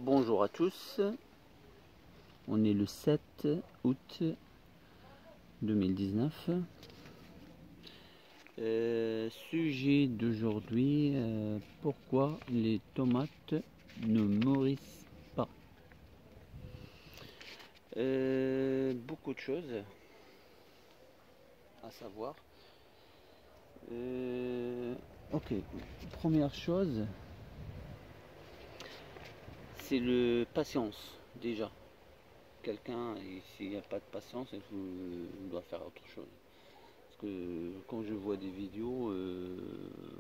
Bonjour à tous, on est le 7 août 2019. Sujet d'aujourd'hui, pourquoi les tomates ne mûrissent pas. Beaucoup de choses à savoir. Ok, première chose, c'est le patience déjà. Quelqu'un, s'il n'y a pas de patience, il doit faire autre chose. Parce que quand je vois des vidéos,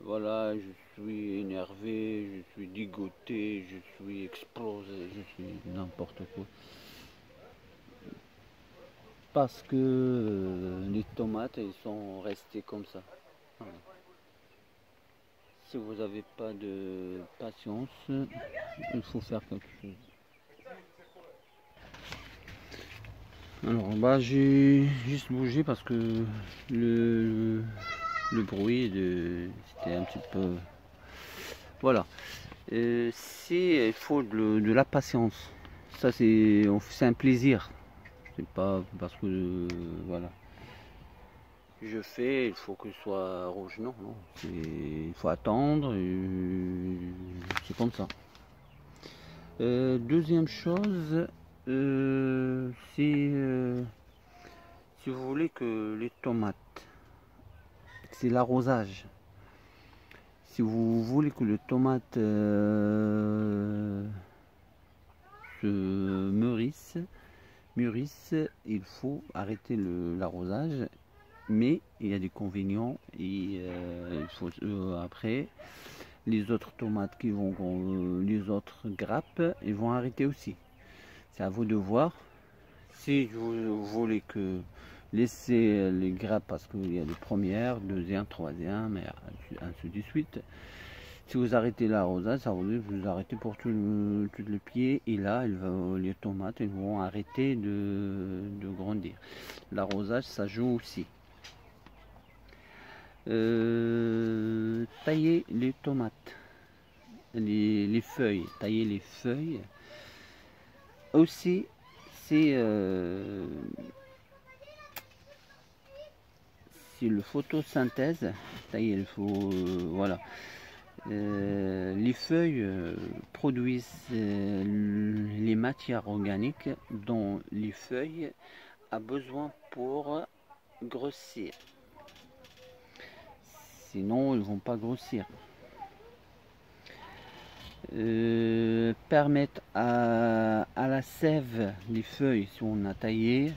voilà, je suis énervé, je suis dégoûté, je suis explosé, je suis n'importe quoi. Parce que les tomates, elles sont restées comme ça. Voilà. Si vous n'avez pas de patience, il faut faire quelque chose. Alors bah j'ai juste bougé parce que le bruit c'était un petit peu, voilà. Il faut de la patience. Ça c'est un plaisir. C'est pas parce que voilà. Je fais, il faut que ce soit rouge, non, non. Il faut attendre, c'est comme ça. Deuxième chose, si vous voulez que les tomates, c'est l'arrosage. Si vous voulez que les tomates se mûrissent, il faut arrêter l'arrosage. Mais il y a des inconvénients et après les autres tomates les autres grappes, ils vont arrêter aussi. C'est à vous de voir. Si vous voulez que laisser les grappes, parce qu'il y a les premières, deuxième, troisième, et ainsi de suite. Si vous arrêtez l'arrosage, ça veut dire que vous arrêtez pour tout le pied, et là, les tomates elles vont arrêter de grandir. L'arrosage, ça joue aussi. Tailler les tomates, les feuilles, tailler les feuilles. Aussi, c'est le photosynthèse, tailler voilà. Les feuilles produisent les matières organiques dont les feuilles a besoin pour grossir. Sinon, ils ne vont pas grossir. Permettent à la sève, les feuilles, si on a taillé,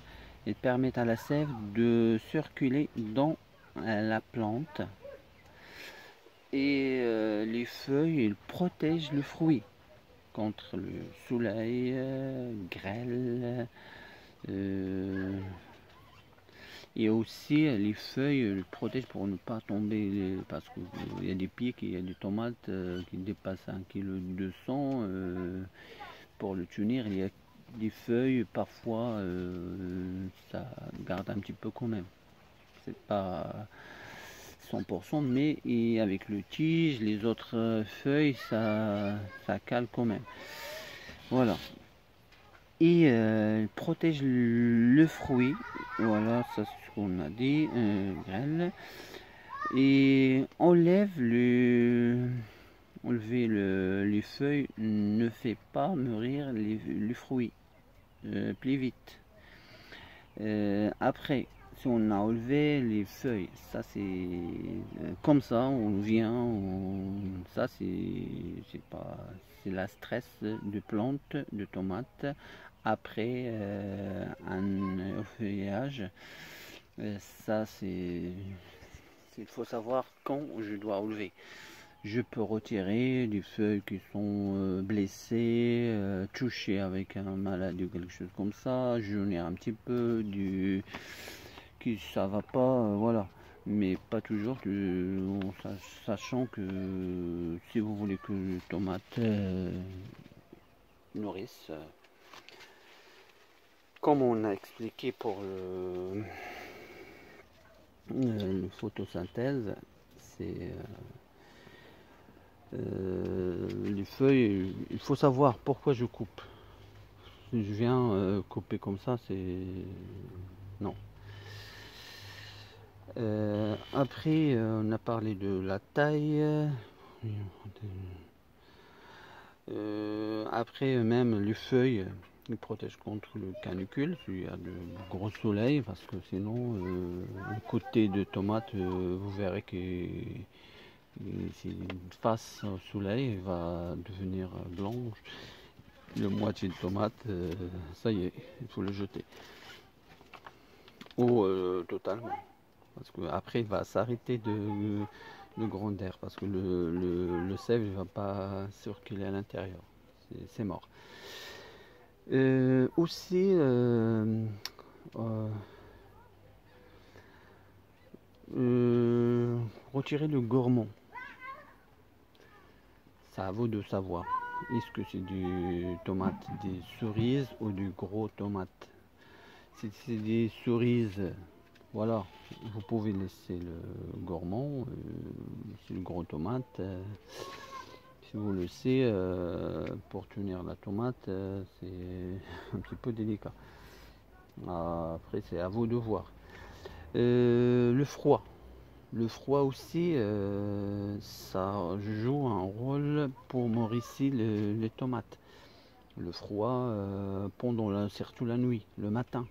elles permettent à la sève de circuler dans la plante. Et les feuilles, elles protègent le fruit contre le soleil, grêle. Et aussi les feuilles protègent pour ne pas tomber, parce qu'il y a des pieds, il y a des tomates qui dépassent 1,2 kg. Pour le tenir, il y a des feuilles, parfois ça garde un petit peu quand même. C'est pas 100%, mais avec le tige, les autres feuilles, ça cale quand même. Voilà. Et protège le fruit, voilà, ça c'est ce qu'on a dit, grêle. Et enlever les feuilles ne fait pas mûrir les fruits plus vite. Après, si on a enlevé les feuilles, ça c'est comme ça, on vient, ça c'est pas, c'est la stress de plantes, de tomates. Après un feuillage, ça c'est, il faut savoir quand je dois enlever. Je peux retirer des feuilles qui sont blessées, touchées avec un maladie ou quelque chose comme ça, jaunir un petit peu, qui ça va pas, voilà. Mais pas toujours, sachant que si vous voulez que les tomates nourrissent, comme on a expliqué pour le photosynthèse, c'est Les feuilles, il faut savoir pourquoi je coupe. Si je viens couper comme ça, c'est... non. Après, on a parlé de la taille. Après, même les feuilles, ils protègent contre le canicule, s'il y a de gros soleil, parce que sinon, le côté de tomate, vous verrez que si une face au soleil, il va devenir blanche. Le moitié de tomate, ça y est, il faut le jeter. Ou totalement. Parce qu'après, il va s'arrêter de gronder, parce que le sève ne va pas circuler à l'intérieur. C'est mort. Aussi, retirer le gourmand. C'est à vous de savoir. Est-ce que c'est du tomate, des cerises ou du gros tomate? Si c'est des cerises, voilà, vous pouvez laisser le gourmand. C'est le gros tomate. Si vous le laissez, pour tenir la tomate, c'est un petit peu délicat. Après, c'est à vous de voir. Le froid. Le froid aussi, ça joue un rôle pour nourrir les tomates. Le froid, surtout la nuit, le matin.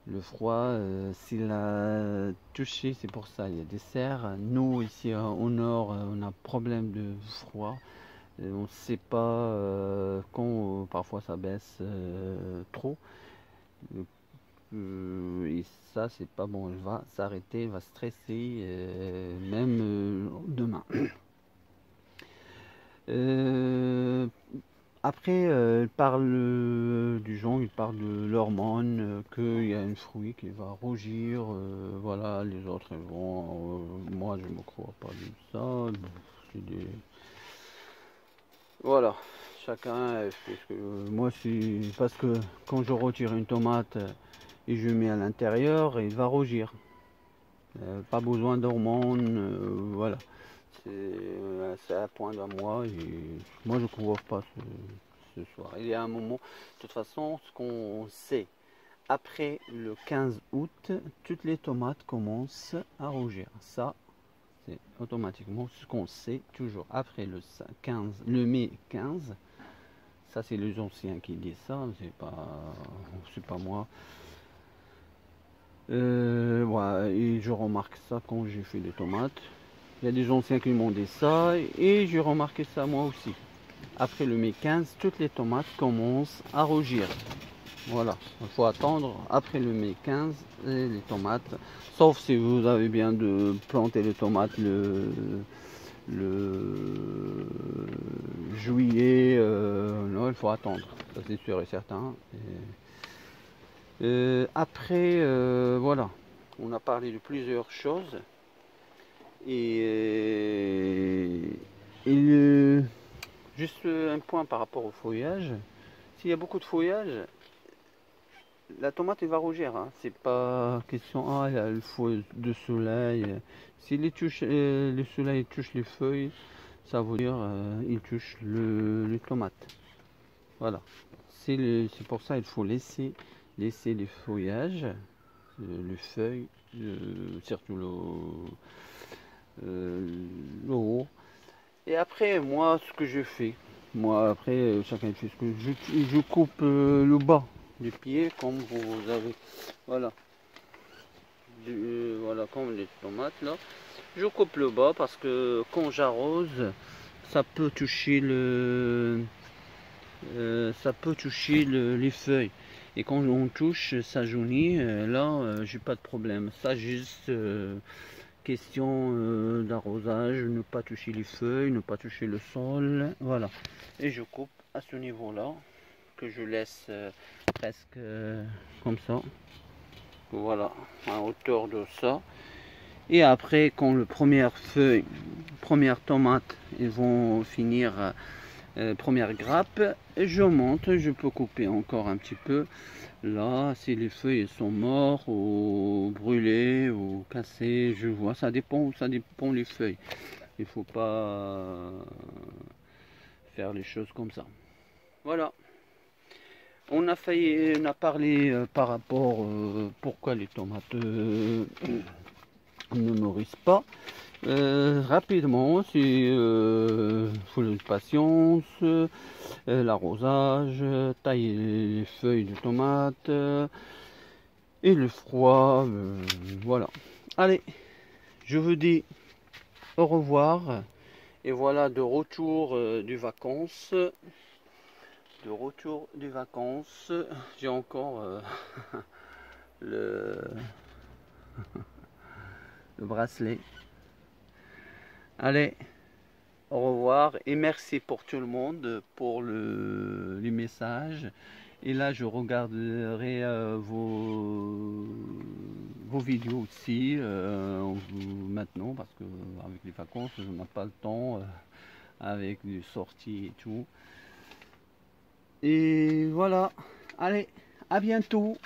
Le froid, s'il a touché, c'est pour ça, il y a des serres. Nous, ici au nord, on a problème de froid. On ne sait pas quand parfois ça baisse trop. Et ça, c'est pas bon. Elle va s'arrêter, elle va stresser, même demain. Après, elle parle du genre, il parle de l'hormone, qu'il y a un fruit qui va rougir. Voilà, les autres ils vont. Moi, je ne me crois pas de ça. C'est des... Voilà, chacun fait ce que. Moi, c'est parce que quand je retire une tomate et je mets à l'intérieur, il va rougir. Pas besoin d'hormones, voilà. C'est à point à moi et moi je ne couvre pas ce soir. Il y a un moment, de toute façon, ce qu'on sait, après le 15 août, toutes les tomates commencent à rougir. Ça, c'est automatiquement ce qu'on sait toujours. Après le mai 15, ça c'est les anciens qui disent ça, c'est pas moi. Ouais, et je remarque ça quand j'ai fait des tomates. Il y a des anciens qui m'ont dit ça et j'ai remarqué ça moi aussi. Après le mai 15, toutes les tomates commencent à rougir. Voilà, il faut attendre après le mai 15 les tomates. Sauf si vous avez bien de planter les tomates le juillet. Non, il faut attendre, ça c'est sûr et certain. Après, voilà, on a parlé de plusieurs choses. Juste un point par rapport au feuillage. S'il y a beaucoup de feuillage, la tomate elle va rougir. Hein. C'est pas question, il y a le feu de soleil. Si le soleil touche les feuilles, ça veut dire il touche les tomates. Voilà. C'est pour ça qu'il faut laisser les feuillages, les feuilles, surtout le haut. Et après, moi, ce que je fais, après, chacun fait ce que je coupe le bas du pied, comme vous avez, voilà, voilà, comme les tomates là. Je coupe le bas parce que quand j'arrose, ça peut toucher les feuilles. Et quand on touche, ça jaunit. Là, j'ai pas de problème. Ça, juste question d'arrosage, ne pas toucher les feuilles, ne pas toucher le sol. Voilà. Et je coupe à ce niveau-là, que je laisse presque comme ça. Voilà, à hauteur de ça. Et après, quand le première tomate, ils vont finir. Première grappe, je monte, je peux couper encore un petit peu. Là, si les feuilles sont mortes ou brûlées ou cassées, je vois, ça dépend les feuilles. Il faut pas faire les choses comme ça. Voilà. On a parlé par rapport pourquoi les tomates ne nourrissent pas. Rapidement, c'est faut de patience, l'arrosage, tailler les feuilles de tomates et le froid. Voilà. Allez, je vous dis au revoir. Et voilà, de retour du vacances. De retour des vacances, j'ai encore le, le bracelet. Allez, au revoir et merci pour tout le monde, pour les messages. Et là, je regarderai vos vidéos aussi maintenant, parce que avec les vacances, je n'ai pas le temps avec les sorties et tout. Et voilà, allez, à bientôt.